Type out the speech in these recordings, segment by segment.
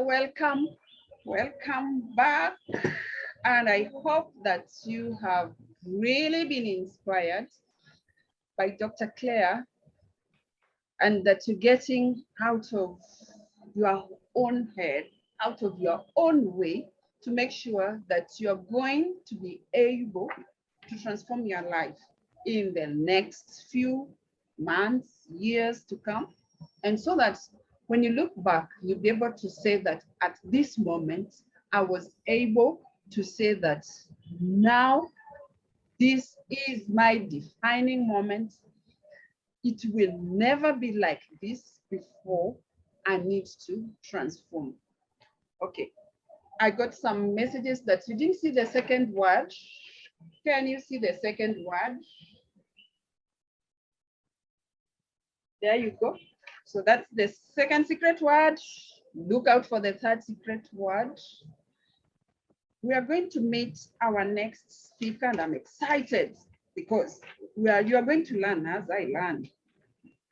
welcome back. And I hope that you have really been inspired by Dr. Claire and that you're getting out of your own head, out of your own way to make sure that you're going to be able to transform your life in the next few months, years to come. And so that when you look back, you'll be able to say that at this moment, I was able to say that now this is my defining moment. It will never be like this before. I need to transform. Okay, I got some messages that you didn't see the second word. Can you see the second word? There you go. So that's the second secret word. Look out for the third secret word. We are going to meet our next speaker, and I'm excited because you are going to learn as I learn.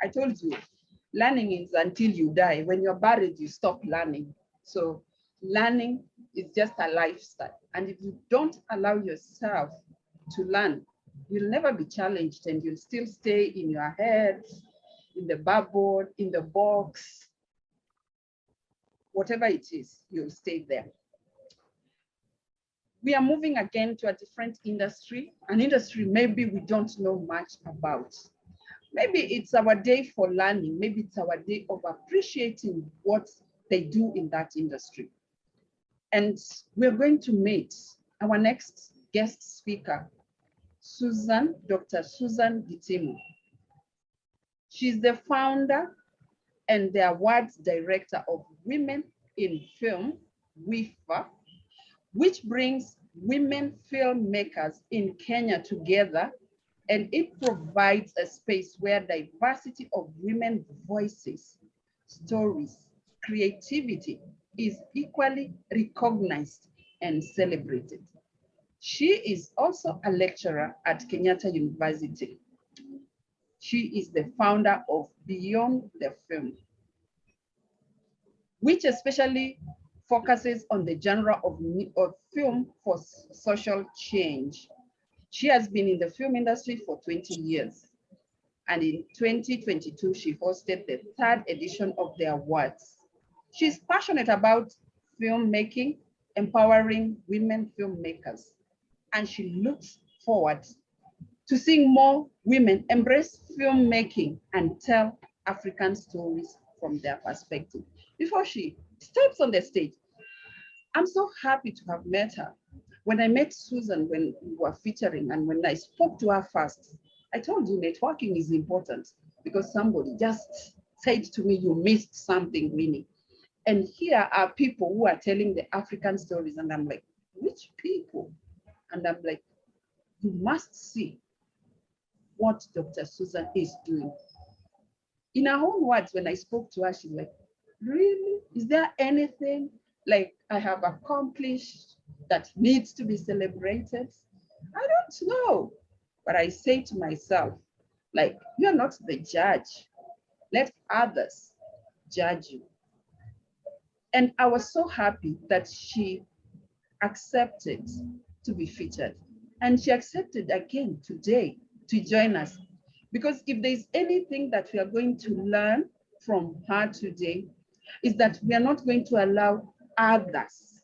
I told you, learning is until you die. When you're buried, you stop learning. So learning is just a lifestyle. And if you don't allow yourself to learn, you'll never be challenged and you'll still stay in your head, in the bubble, in the box, whatever it is, you'll stay there. We are moving again to a different industry, an industry maybe we don't know much about. Maybe it's our day for learning. Maybe it's our day of appreciating what they do in that industry. And we're going to meet our next guest speaker, Dr. Susan Gitimu. She's the founder and the awards director of Women in Film, WIFA, which brings women filmmakers in Kenya together, and it provides a space where diversity of women voices, stories, creativity is equally recognized and celebrated. She is also a lecturer at Kenyatta University. She is the founder of Beyond the Film, which especially focuses on the genre of film for social change. She has been in the film industry for 20 years. And in 2022, she hosted the third edition of the awards. She's passionate about filmmaking, empowering women filmmakers. And she looks forward to seeing more women embrace filmmaking and tell African stories from their perspective. Before she steps on the stage, I'm so happy to have met her. When I met Susan, when we were featuring, and when I spoke to her first, I told you networking is important because somebody just said to me, you missed something, Winnie. And here are people who are telling the African stories. And I'm like, which people? And I'm like, you must see what Dr. Susan is doing. In her own words, when I spoke to her, she's like, really? Is there anything like I have accomplished that needs to be celebrated? I don't know. But I say to myself, like, you're not the judge. Let others judge you. And I was so happy that she accepted to be featured. And she accepted again today to join us. Because if there's anything that we are going to learn from her today, is that we are not going to allow others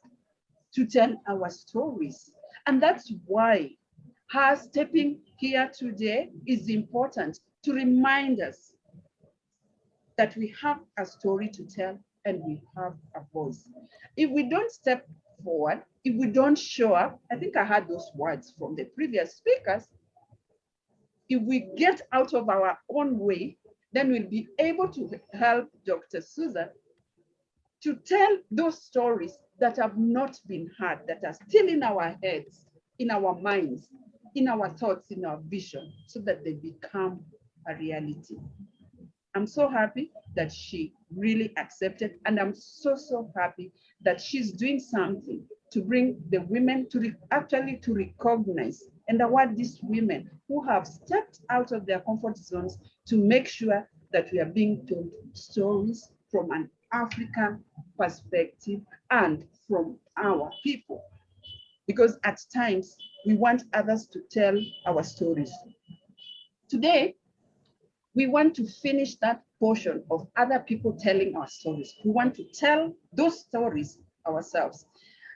to tell our stories. And that's why her stepping here today is important, to remind us that we have a story to tell and we have a voice. If we don't step forward, if we don't show up, I think I heard those words from the previous speakers, if we get out of our own way, then we'll be able to help Dr. Susan to tell those stories that have not been heard, that are still in our heads, in our minds, in our thoughts, in our vision, so that they become a reality. I'm so happy that she really accepted, and I'm so happy that she's doing something to bring the women to actually to recognize and award these women who have stepped out of their comfort zones to make sure that we are being told stories from an African perspective and from our people. Because at times we want others to tell our stories. Today, we want to finish that portion of other people telling our stories. We want to tell those stories ourselves.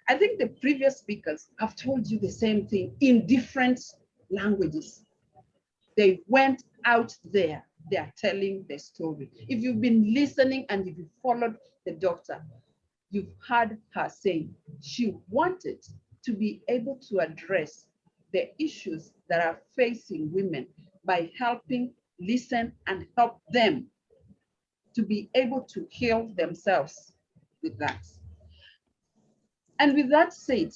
I think the previous speakers have told you the same thing in different languages. They went out there, they are telling the story. If you've been listening and if you followed the doctor, you've heard her saying she wanted to be able to address the issues that are facing women by helping listen and help them to be able to heal themselves with that. And with that said,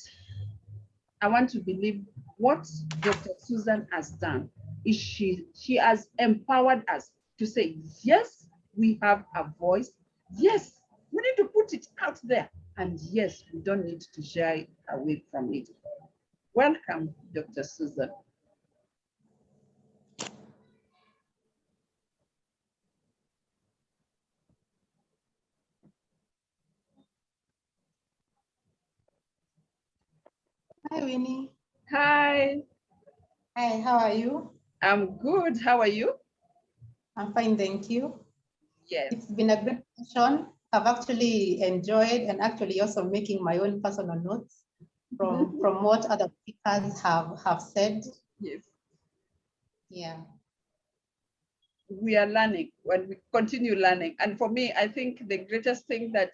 I want to believe what Dr. Susan has done is she has empowered us to say, yes, we have a voice. Yes, we need to put it out there. And yes, we don't need to shy away from it. Welcome, Dr. Susan. Hi, Winnie. Hi. Hi, how are you? I'm good. How are you? I'm fine, thank you. Yes. It's been a great session. I've actually enjoyed and actually also making my own personal notes from what other speakers have said. Yes. Yeah. We are learning when we continue learning. And for me, I think the greatest thing that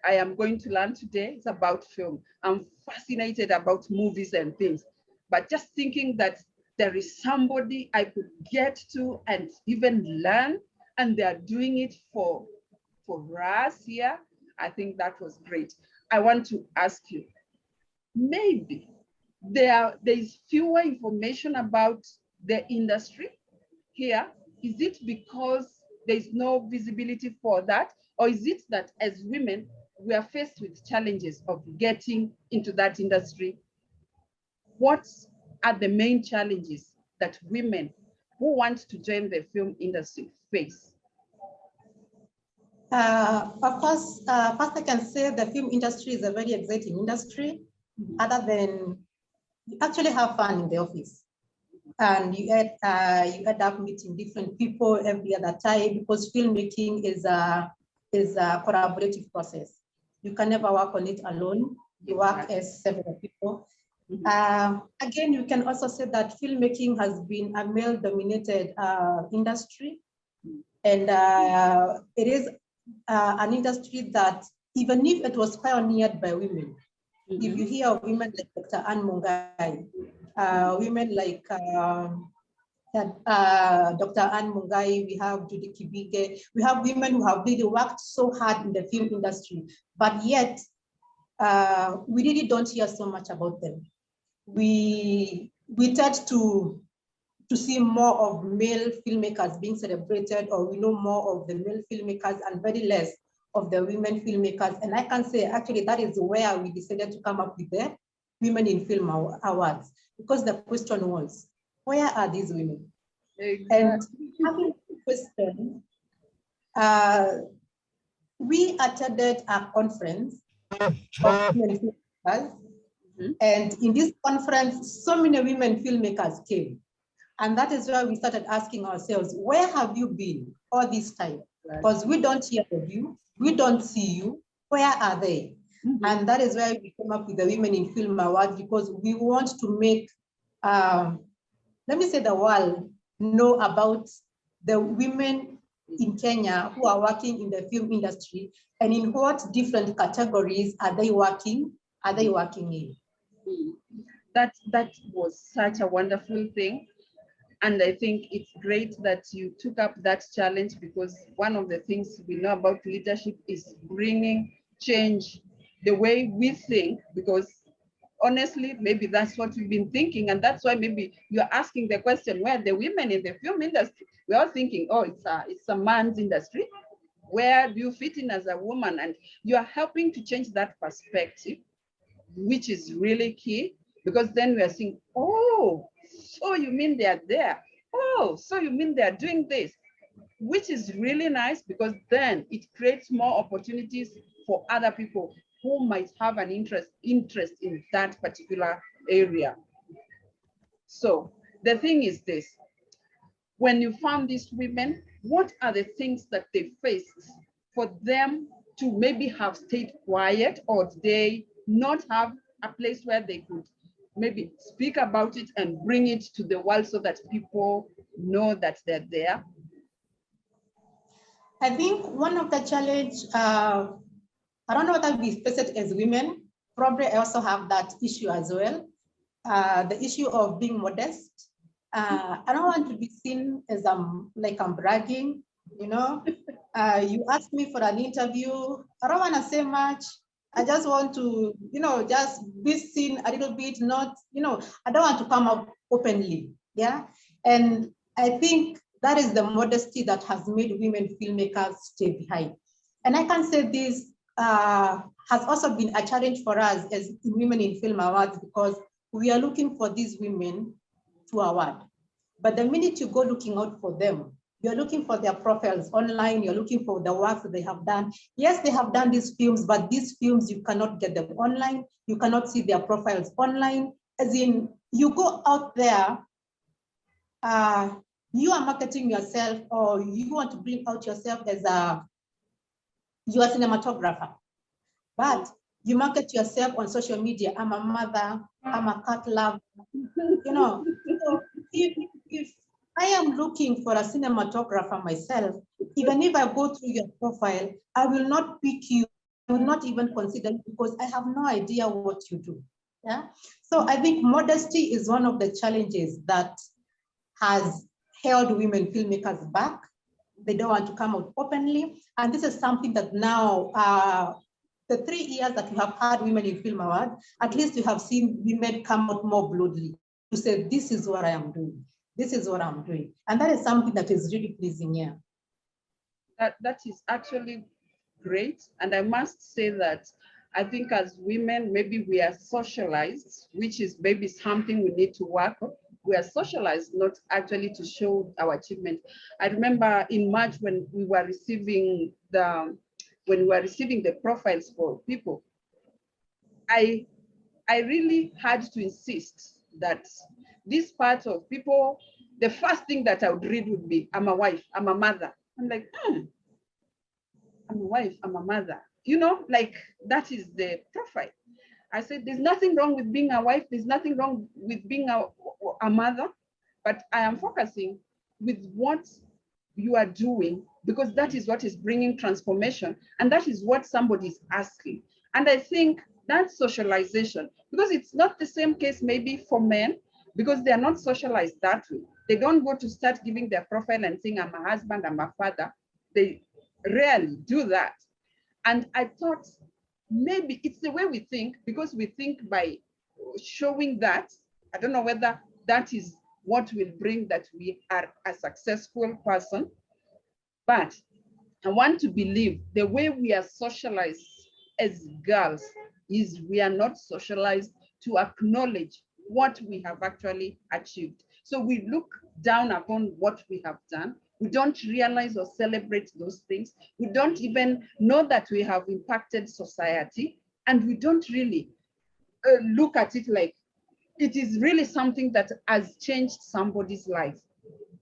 I am going to learn today is about film. I'm fascinated about movies and things, but just thinking that there is somebody I could get to and even learn, and they are doing it for us here, I think that was great. I want to ask you, maybe there is fewer information about the industry here. Is it because there's no visibility for that? Or is it that as women, we are faced with challenges of getting into that industry? What are the main challenges that women who want to join the film industry face? Of course, first I can say the film industry is a very exciting industry, other than you actually have fun in the office. And you end up meeting different people every other time because filmmaking is a collaborative process. You can never work on it alone. You work as several people. Again, you can also say that filmmaking has been a male-dominated industry, and it is an industry that, even if it was pioneered by women, if you hear of women like Dr. Anne Mungai, women like Dr. Anne Mungai, we have Judy Kibige, we have women who have really worked so hard in the film industry, but yet we really don't hear so much about them. We tend to see more of male filmmakers being celebrated, or we know more of the male filmmakers and very less of the women filmmakers. And I can say actually that is where we decided to come up with the Women in Film Awards, because the question was, where are these women? Exactly. And having the question, we attended a conference of women filmmakers, and in this conference, so many women filmmakers came. And that is why we started asking ourselves, where have you been all this time? Because we don't hear of you, we don't see you, where are they? And that is why we came up with the Women in Film Awards, because we want to make, let me say, the world know about the women in Kenya who are working in the film industry, and in what different categories are they working in. That was such a wonderful thing. And I think it's great that you took up that challenge, because one of the things we know about leadership is bringing change the way we think, because honestly, maybe that's what we've been thinking. And that's why maybe you're asking the question, where are the women in the film industry? We're all thinking, oh, it's a man's industry. Where do you fit in as a woman? And you're helping to change that perspective, which is really key, because then we are saying, oh, so you mean they are there? Oh, so you mean they are doing this? which is really nice because then it creates more opportunities for other people who might have an interest in that particular area. So the thing is this, when you found these women, what are the things that they faced for them to maybe have stayed quiet, or they not have a place where they could maybe speak about it and bring it to the world so that people know that they're there? I think one of the challenge, I don't know whether we face it as women, probably I also have that issue as well. The issue of being modest. I don't want to be seen as like I'm bragging, you know. You ask me for an interview, I don't want to say much. I just want to, you know, just be seen a little bit, not, you know, I don't want to come out openly, yeah. And I think that is the modesty that has made women filmmakers stay behind. And I can say this has also been a challenge for us as Women in Film Awards, because we are looking for these women to award. But the minute you go looking out for them, you're looking for their profiles online, you're looking for the work that they have done. Yes, they have done these films, but these films, you cannot get them online. You cannot see their profiles online. As in, you go out there, you are marketing yourself, or you want to bring out yourself as you are a cinematographer, but you market yourself on social media. I'm a mother, I'm a cat lover, you know. So if I am looking for a cinematographer myself, even if I go through your profile, I will not pick you, I will not even consider it, because I have no idea what you do. Yeah. So I think modesty is one of the challenges that has held women filmmakers back. They don't want to come out openly. And this is something that now, the 3 years that we have had Women in Film Award, at least you have seen women come out more boldly to say, this is what I am doing. This is what I'm doing. And that is something that is really pleasing here. That is actually great. And I must say that I think as women, maybe we are socialized, which is maybe something we need to work on. We are socialized not actually to show our achievement. I remember in March when we were receiving the profiles for people, I really had to insist that this part of people, the first thing that I would read would be, I'm a wife, I'm a mother. I'm like, I'm a wife, I'm a mother. You know, like that is the profile. I said, there's nothing wrong with being a wife. There's nothing wrong with being a mother, but I am focusing with what you are doing, because that is what is bringing transformation. And that is what somebody is asking. And I think that's socialization, because it's not the same case maybe for men, because they are not socialized that way. They don't go to start giving their profile and saying, I'm a husband, I'm a father. They rarely do that. And I thought maybe it's the way we think, because we think by showing that, I don't know whether that is what will bring that we are a successful person, but I want to believe the way we are socialized as girls is we are not socialized to acknowledge what we have actually achieved. So we look down upon what we have done. We don't realize or celebrate those things. We don't even know that we have impacted society, and we don't really look at it like it is really something that has changed somebody's life.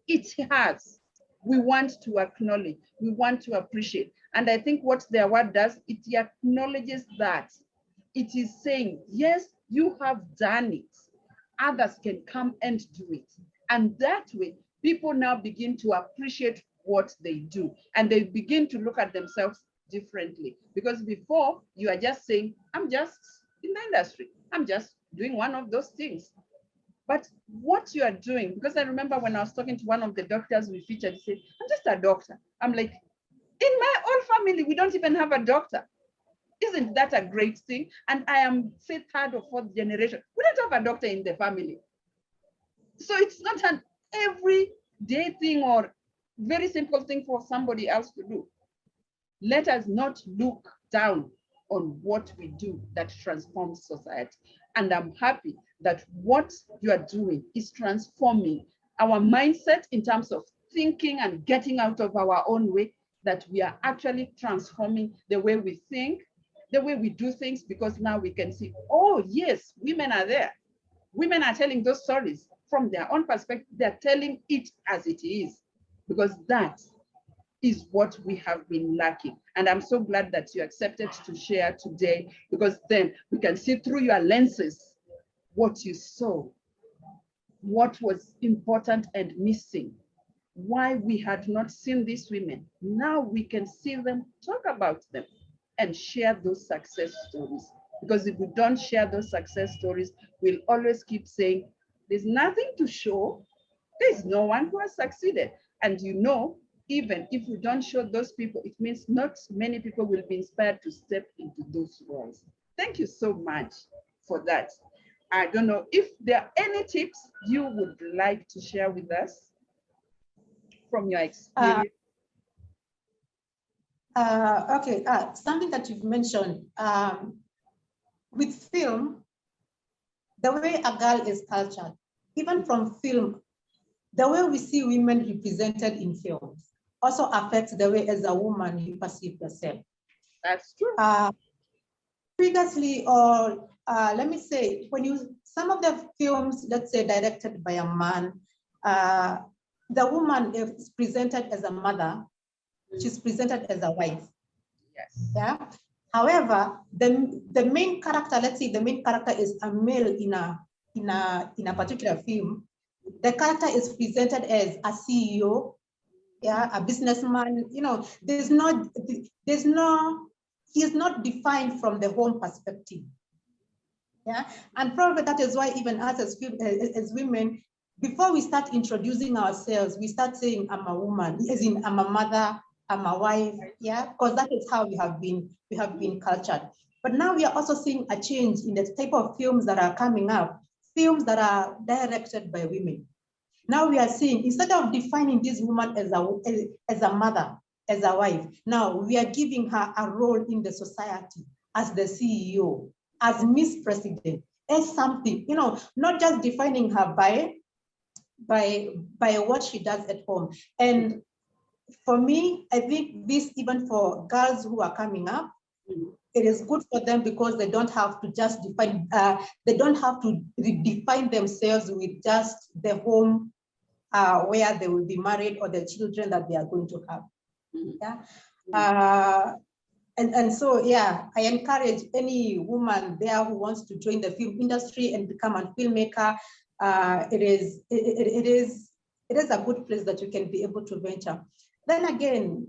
It has. We want to acknowledge, we want to appreciate. And I think what the award does, it acknowledges that. It is saying, yes, you have done it. Others can come and do it. And that way, people now begin to appreciate what they do. And they begin to look at themselves differently. Because before, you are just saying, I'm just in the industry. I'm just doing one of those things. But what you are doing, because I remember when I was talking to one of the doctors we featured, he said, I'm just a doctor. I'm like, in my own family, we don't even have a doctor. Isn't that a great thing? And I am, say, third or fourth generation. We don't have a doctor in the family. So it's not an everyday thing or very simple thing for somebody else to do. Let us not look down on what we do that transforms society. And I'm happy that what you are doing is transforming our mindset in terms of thinking and getting out of our own way, that we are actually transforming the way we think, the way we do things, because now we can see, oh yes, women are there. Women are telling those stories from their own perspective. They're telling it as it is, because that is what we have been lacking. And I'm so glad that you accepted to share today, because then we can see through your lenses what you saw, what was important and missing, why we had not seen these women. Now we can see them, talk about them, and share those success stories. Because if we don't share those success stories, we'll always keep saying, there's nothing to show. There's no one who has succeeded. And you know, even if we don't show those people, it means not many people will be inspired to step into those roles. Thank you so much for that. I don't know if there are any tips you would like to share with us from your experience. Okay, something that you've mentioned, with film, the way a girl is cultured, even from film, the way we see women represented in films also affects the way as a woman you perceive yourself. That's true. Previously, or let me say, some of the films, let's say directed by a man, the woman is presented as a mother, she's presented as a wife. Yes. Yeah. However, the main character, let's say the main character is a male in a particular film. The character is presented as a CEO, yeah, a businessman. You know, he's not defined from the home perspective. Yeah, and probably that is why even us as women, before we start introducing ourselves, we start saying, I'm a woman, as in I'm a mother, I'm a wife, yeah, because that is how we have been cultured. But now we are also seeing a change in the type of films that are coming up, films that are directed by women. Now we are seeing, instead of defining this woman as a mother, as a wife, now we are giving her a role in the society as the CEO, as Miss President, as something, you know, not just defining her by what she does at home. And for me, I think this, even for girls who are coming up, it is good for them because they don't have to just define, they don't have to redefine themselves with just the home where they will be married or the children that they are going to have. Yeah. And so, yeah, I encourage any woman there who wants to join the film industry and become a filmmaker. It is a good place that you can be able to venture. Then again,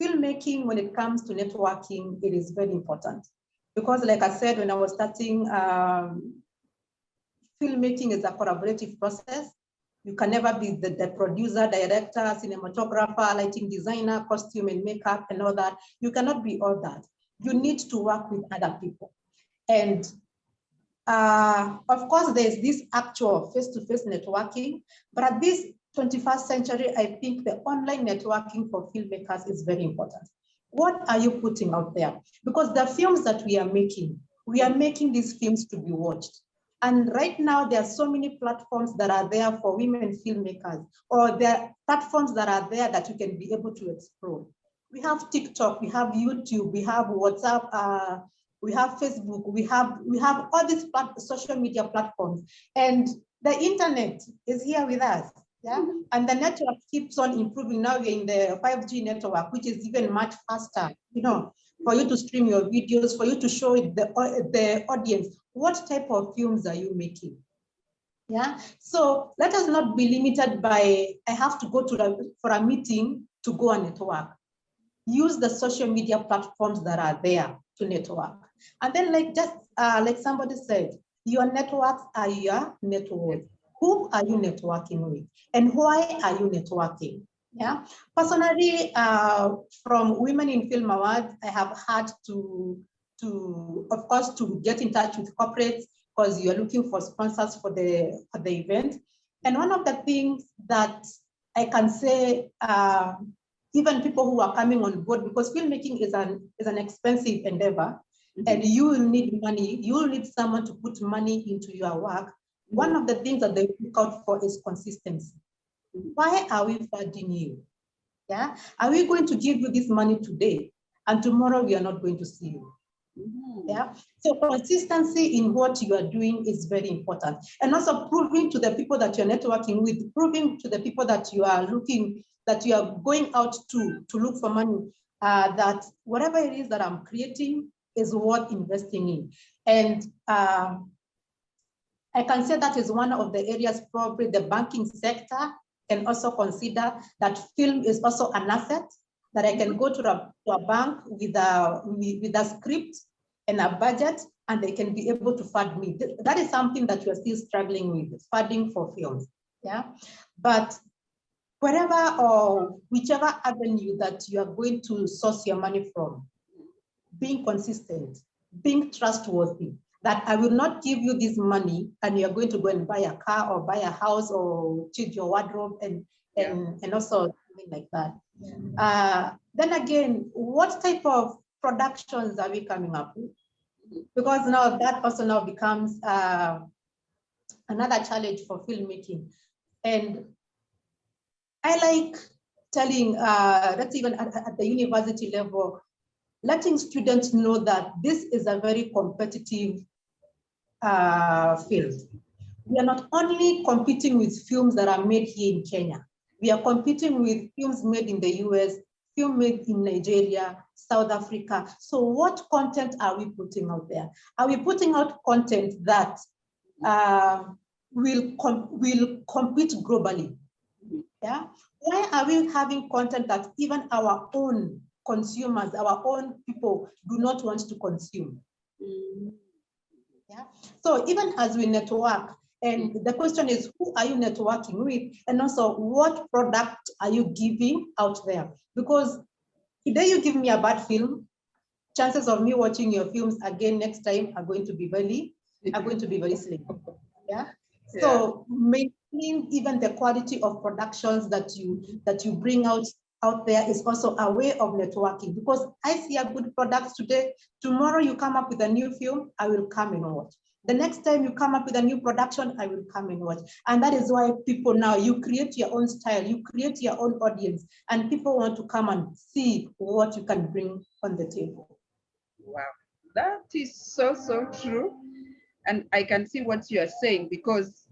filmmaking, when it comes to networking, it is very important. Because like I said, when I was starting, filmmaking is a collaborative process. You can never be the producer, director, cinematographer, lighting designer, costume and makeup and all that. You cannot be all that. You need to work with other people. And of course, there's this actual face-to-face networking, but at this 21st century, I think the online networking for filmmakers is very important. What are you putting out there? Because the films that we are making these films to be watched. And right now, there are so many platforms that are there for women filmmakers, or there are platforms that are there that you can be able to explore. We have TikTok, we have YouTube, we have WhatsApp, we have Facebook, we have all these social media platforms, and the internet is here with us. Yeah, and the network keeps on improving. Now we're in the 5G network, which is even much faster, you know, for you to stream your videos, for you to show the audience what type of films are you making. Yeah, so let us not be limited by, I have to go for a meeting to go and network. Use the social media platforms that are there to network. And then like somebody said, your networks are your net worth. Who are you networking with? And why are you networking? Yeah. Personally, from Women in Film Awards, I have had to of course, to get in touch with corporates because you're looking for sponsors for the event. And one of the things that I can say, even people who are coming on board, because filmmaking is an expensive endeavor, and you will need money, you will need someone to put money into your work. One of the things that they look out for is consistency. Why are we funding you? Yeah, are we going to give you this money today and tomorrow we are not going to see you? Yeah, so consistency in what you are doing is very important, and also proving to the people that you're networking with, proving to the people that you are going out to look for money, that whatever it is that I'm creating is worth investing in. And I can say that is one of the areas probably the banking sector can also consider, that film is also an asset, that I can go to a bank with a script and a budget, and they can be able to fund me. That is something that we're still struggling with, funding for films. Yeah, but wherever or whichever avenue that you are going to source your money from, being consistent, being trustworthy, that I will not give you this money and you're going to go and buy a car or buy a house or change your wardrobe and also something like that. Then again, what type of productions are we coming up with? Because now that also now becomes another challenge for filmmaking. And I like telling, that's even at the university level, letting students know that this is a very competitive field. We are not only competing with films that are made here in Kenya, we are competing with films made in the US, film made in Nigeria, South Africa. So what content are we putting out there? Are we putting out content that will compete globally? Yeah. Why are we having content that even our own consumers, our own people do not want to consume? Yeah. So even as we network, and the question is, who are you networking with? And also, what product are you giving out there? Because today you give me a bad film, chances of me watching your films again next time are going to be very slim. Yeah. So maintaining even the quality of productions that you bring out there is also a way of networking, because I see a good product today. Tomorrow you come up with a new film, I will come and watch. The next time you come up with a new production, I will come and watch. And that is why people now, you create your own style, you create your own audience, and people want to come and see what you can bring on the table. Wow, that is so true. And I can see what you are saying, because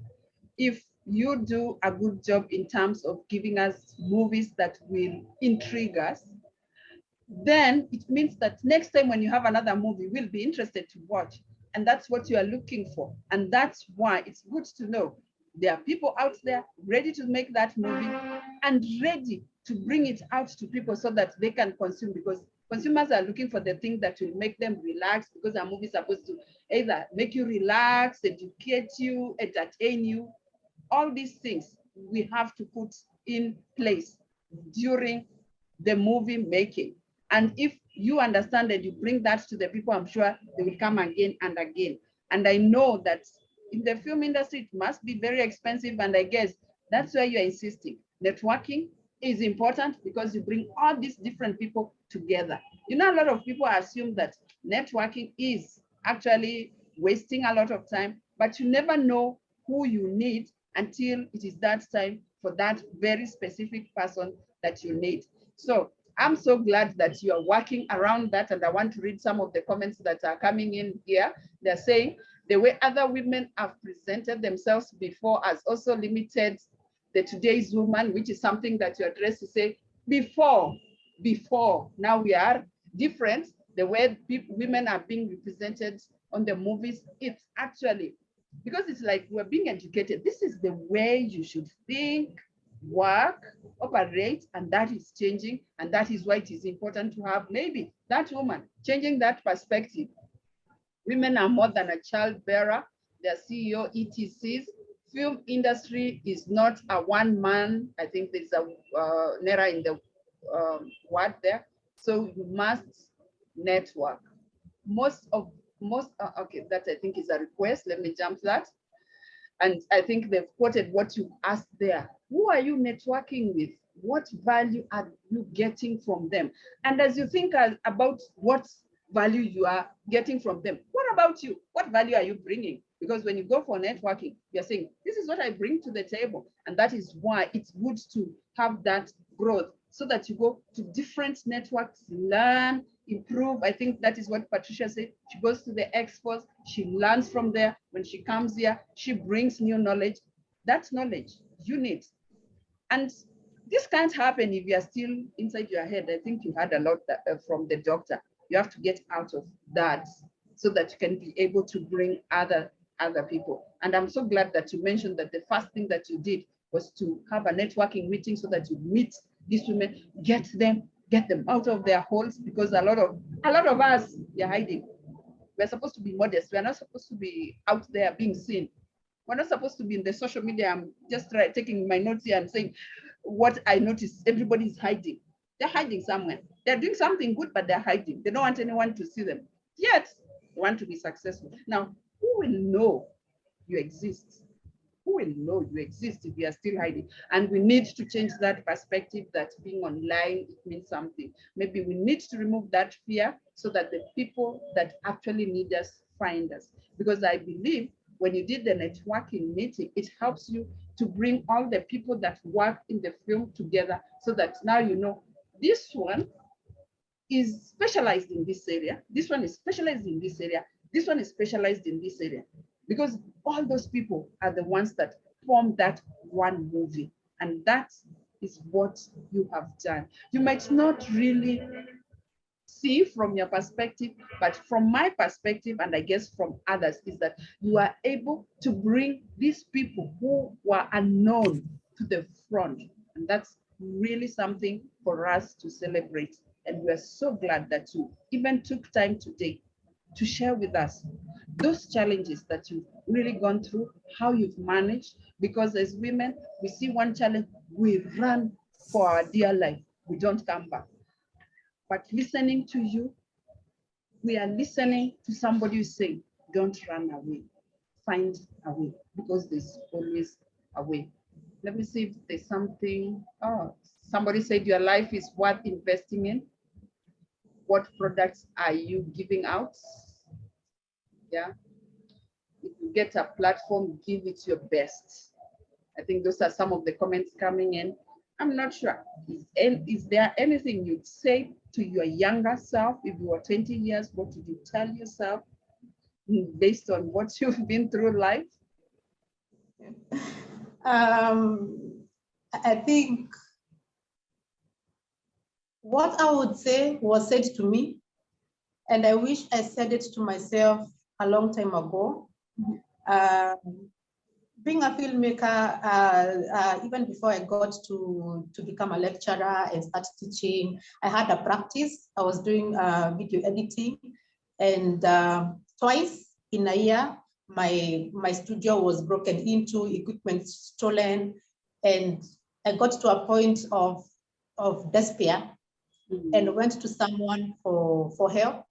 if you do a good job in terms of giving us movies that will intrigue us, then it means that next time when you have another movie, we'll be interested to watch. And that's what you are looking for. And that's why it's good to know there are people out there ready to make that movie and ready to bring it out to people so that they can consume, because consumers are looking for the thing that will make them relax, because a movie is supposed to either make you relax, educate you, entertain you. All these things we have to put in place during the movie making. And if you understand and you bring that to the people, I'm sure they will come again and again. And I know that in the film industry, it must be very expensive. And I guess that's why you're insisting. Networking is important, because you bring all these different people together. You know, a lot of people assume that networking is actually wasting a lot of time, but you never know who you need until it is that time for that very specific person that you need. So I'm so glad that you are working around that. And I want to read some of the comments that are coming in here. They're saying the way other women have presented themselves before has also limited the today's woman, which is something that you address to say before, now we are different. The way women are being represented on the movies, it's actually, because it's like we're being educated. This is the way you should think, work, operate, and that is changing. And that is why it is important to have maybe that woman changing that perspective. Women are more than a child bearer, they're CEO, ETCs. Film industry is not a one man. I think there's a error in the word there. So you must network. Okay, that I think is a request. Let me jump that. And I think they've quoted what you asked there. Who are you networking with? What value are you getting from them? And as you think about what value you are getting from them. What about you? What value are you bringing? Because when you go for networking, you're saying, this is what I bring to the table. And that is why it's good to have that growth so that you go to different networks, learn, improve. I think that is what Patricia said. She goes to the expos, she learns from there. When she comes here, she brings new knowledge. That knowledge you need. And this can't happen if you are still inside your head. I think you had a lot from the doctor. You have to get out of that so that you can be able to bring other people. And I'm so glad that you mentioned that the first thing that you did was to have a networking meeting so that you meet these women, get them out of their holes, because a lot of us, they're hiding. We're supposed to be modest. We're not supposed to be out there being seen. We're not supposed to be in the social media. I'm just taking my notes here and saying what I noticed. Everybody is hiding. They're hiding somewhere. They're doing something good, but they're hiding. They don't want anyone to see them. Yet, they want to be successful. Now, who will know you exist? Who will know you exist if you are still hiding? And we need to change that perspective that being online, it means something. Maybe we need to remove that fear so that the people that actually need us find us. Because I believe when you did the networking meeting, it helps you to bring all the people that work in the film together so that now you know this one is specialized in this area, this one is specialized in this area, this one is specialized in this area. Because all those people are the ones that form that one movie. And that is what you have done. You might not really see from your perspective, but from my perspective, and I guess from others, is that you are able to bring these people who were unknown to the front. And that's really something for us to celebrate. And we're so glad that you even took time today to share with us those challenges that you've really gone through, how you've managed, because as women, we see one challenge, we run for our dear life, we don't come back. But listening to you, we are listening to somebody who's saying, don't run away, find a way, because there's always a way. Let me see if there's something. Oh, somebody said your life is worth investing in. What products are you giving out? Yeah. If you get a platform, give it your best. I think those are some of the comments coming in. I'm not sure. Is there anything you'd say to your younger self if you were 20 years? What would you tell yourself based on what you've been through life? I think what I would say was said to me, and I wish I said it to myself a long time ago. Being a filmmaker, even before I got to become a lecturer and start teaching, I had a practice. I was doing video editing, and twice in a year, my studio was broken into, equipment stolen, and I got to a point of despair and went to someone for help.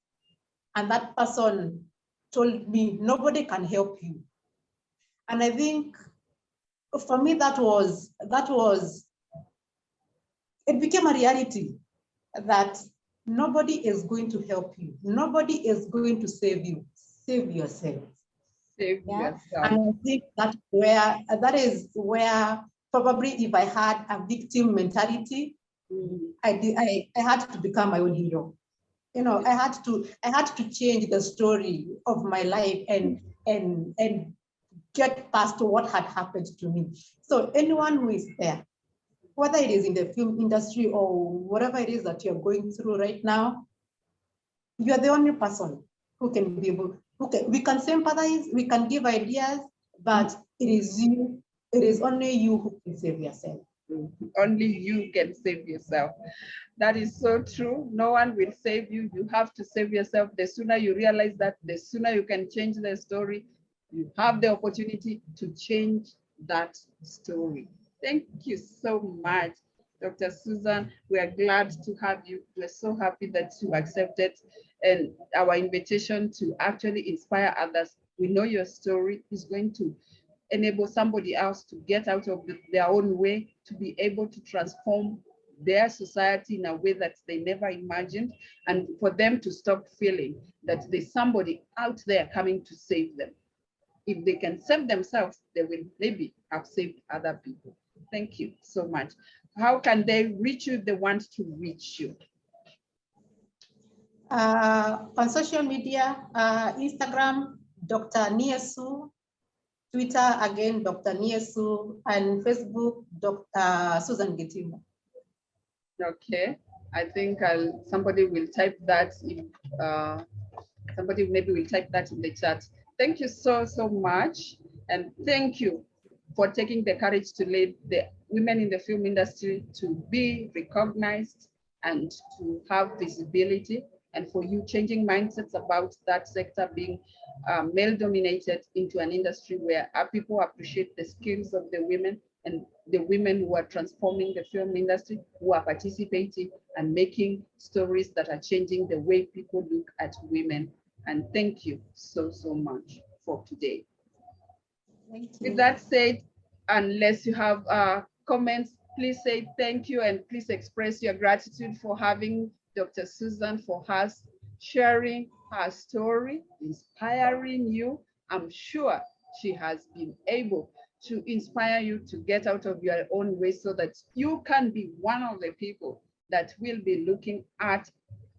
And that person told me, nobody can help you. And I think for me, it became a reality that nobody is going to help you. Nobody is going to save you. Save yourself. Save yourself. And I think that is where probably if I had a victim mentality, I had to become my own hero. You know, I had to change the story of my life and get past what had happened to me. So anyone who is there, whether it is in the film industry or whatever it is that you're going through right now, you're the only person who can be able, we can sympathize, we can give ideas, but it is only you who can save yourself. Only you can save yourself. That is so true. No one will save you. You have to save yourself. The sooner you realize that, the sooner you can change the story. You have the opportunity to change that story. Thank you so much, Dr. Susan. We are glad to have you. We're so happy that you accepted and our invitation to actually inspire others. We know your story is going to enable somebody else to get out of their own way, to be able to transform their society in a way that they never imagined, and for them to stop feeling that there's somebody out there coming to save them. If they can save themselves, they will maybe have saved other people. Thank you so much. How can they reach you if they want to reach you? On social media, Instagram, Dr. Niesu, Twitter, again, Dr. Niesu, and Facebook, Dr. Susan Gitimu. Okay, I think somebody will type that in, somebody maybe will type that in the chat. Thank you so much, and thank you for taking the courage to lead the women in the film industry to be recognized and to have visibility, and for you changing mindsets about that sector being male dominated into an industry where people appreciate the skills of the women, and the women who are transforming the film industry, who are participating and making stories that are changing the way people look at women. And thank you so much for today. Thank you. With that said, unless you have comments, please say thank you, and please express your gratitude for having Dr. Susan, for her sharing her story, inspiring you. I'm sure she has been able to inspire you to get out of your own way so that you can be one of the people that will be looking at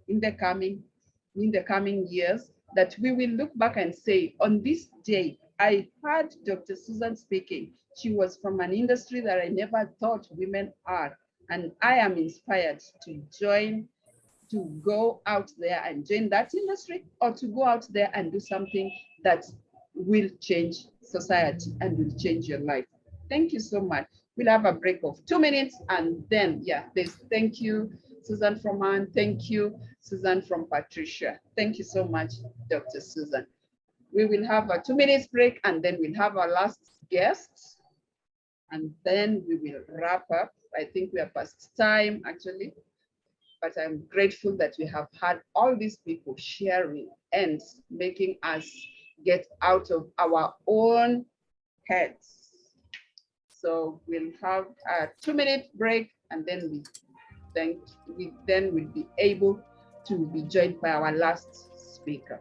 in the coming years, that we will look back and say, on this day, I heard Dr. Susan speaking. She was from an industry that I never thought women are. And I am inspired to go out there and join that industry, or to go out there and do something that will change society and will change your life. Thank you so much. We'll have a break of 2 minutes, and then, yeah, there's thank you, Susan from Anne. Thank you, Susan from Patricia. Thank you so much, Dr. Susan. We will have a 2 minutes break, and then we'll have our last guest, and then we will wrap up. I think we are past time, actually, but I'm grateful that we have had all these people sharing and making us get out of our own heads. So we'll have a 2-minute break, and then we will be able to be joined by our last speaker.